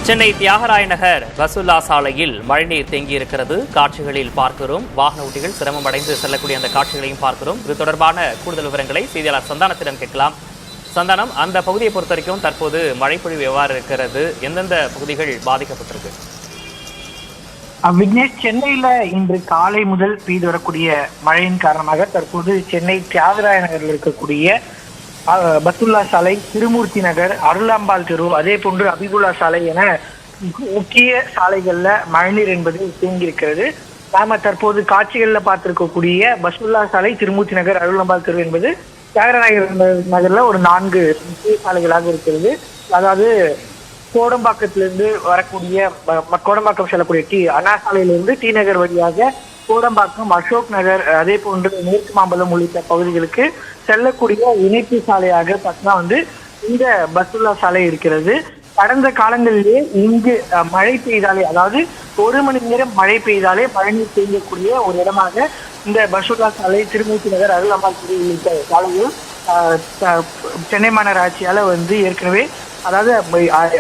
சென்னை தியாகராய நகர் பசுல்லா சாலையில் மழைநீர் தேங்கியிருக்கிறது. காட்சிகளில் பார்க்கிறோம். வாகன ஓட்டிகள் சிரமம் அடைந்து செல்லக்கூடிய அந்த காட்சிகளையும் பார்க்கிறோம். இது தொடர்பான கூடுதல் விவரங்களை செய்தியாளர் சந்தானத்திடம் கேட்கலாம். சந்தானம், அந்த பகுதியை பொறுத்த வரைக்கும் தற்போது மழைப்பொழிவு எவ்வாறு இருக்கிறது? எந்தெந்த பகுதிகள் பாதிக்கப்பட்டிருக்கு? விக்னேஷ், சென்னையில இன்று காலை முதல் பெய்து வரக்கூடிய மழையின் காரணமாக தற்போது சென்னை தியாகராய நகரில் இருக்கக்கூடிய பசுல்லா சாலை, திருமூர்த்தி நகர், அருளாம்பாள் தெரு, அதே போன்று அபிபுல்லா சாலை என முக்கிய சாலைகள்ல மழைநீர் என்பது தேங்கி இருக்கிறது. நாம தற்போது காட்சிகள்ல பார்த்திருக்கக்கூடிய பசுல்லா சாலை, திருமூர்த்தி நகர், அருளாம்பாள் தெரு என்பது தியாகராய நகர்ல ஒரு 4 முக்கிய சாலைகளாக இருக்கிறது. அதாவது கோடம்பாக்கத்திலிருந்து வரக்கூடிய கோடம்பாக்கம் செல்லக்கூடிய அண்ணா சாலையிலிருந்து டி நகர் வழியாக கோடம்பாக்கம், அசோக் நகர், அதே போன்று மேற்கு மாம்பலம் உள்ளிட்ட பகுதிகளுக்கு செல்லக்கூடிய இணைப்பு சாலையாக பார்த்தீங்கன்னா இந்த பசுல்லா சாலை இருக்கிறது. கடந்த காலங்களிலே இங்கு மழை பெய்தாலே, அதாவது 1 மணி நேரம் மழை பெய்தாலே மழைநீர் தேங்கக்கூடிய ஒரு இடமாக இந்த பசுல்லா சாலை, திருமூர்த்தி நகர், அருளாம்பாள் தெரு உள்ளிட்ட சாலைகள் சென்னை மாநகராட்சியால ஏற்கனவே அதாவது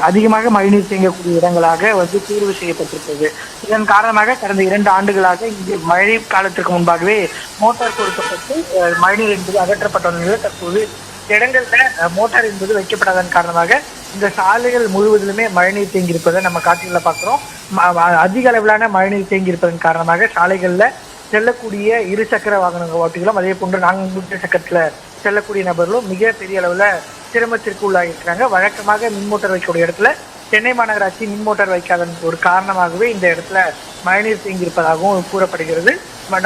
அதிகமாக மழைநீர் தேங்கக்கூடிய இடங்களாக தேர்வு செய்யப்பட்டிருக்கிறது. இதன் காரணமாக கடந்த 2 ஆண்டுகளாக இங்கு மழை காலத்திற்கு முன்பாகவே மோட்டார் கொடுக்கப்பட்டு மழைநீர் என்பது அகற்றப்பட்ட நிலையில் தற்போது இடங்கள்ல மோட்டார் என்பது வைக்கப்படாதன் காரணமாக இந்த சாலைகள் முழுவதிலுமே மழைநீர் தேங்கியிருப்பதை நம்ம காட்சிகளில் பார்க்கிறோம். அதிக அளவிலான மழைநீர் தேங்கியிருப்பதன் காரணமாக சாலைகள்ல செல்லக்கூடிய 2 சக்கர வாகன ஓட்டிகளும் அதே போன்று 4 சக்கரத்துல செல்லக்கூடிய நபர்களும் மிக பெரிய அளவுல சிரமத்திற்கு உள்ளாகியிருக்கிறாங்க. வழக்கமாக மின் மோட்டார் வைக்கக்கூடிய இடத்துல சென்னை மாநகராட்சி மின் மோட்டார் வைக்காத ஒரு காரணமாகவே இந்த இடத்துல மழைநீர் தேங்கியிருப்பதாகவும் கூறப்படுகிறது.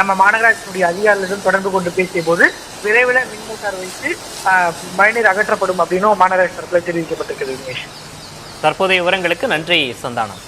நம்ம மாநகராட்சியுடைய அதிகாரிகளிடம் தொடர்பு கொண்டு பேசிய போது விரைவில் மின் மோட்டார் வைத்து மழைநீர் அகற்றப்படும் அப்படின்னு மாநகராட்சி தரப்புல தெரிவிக்கப்பட்டிருக்கிறது. தற்போதைய விவரங்களுக்கு நன்றி சந்தானம்.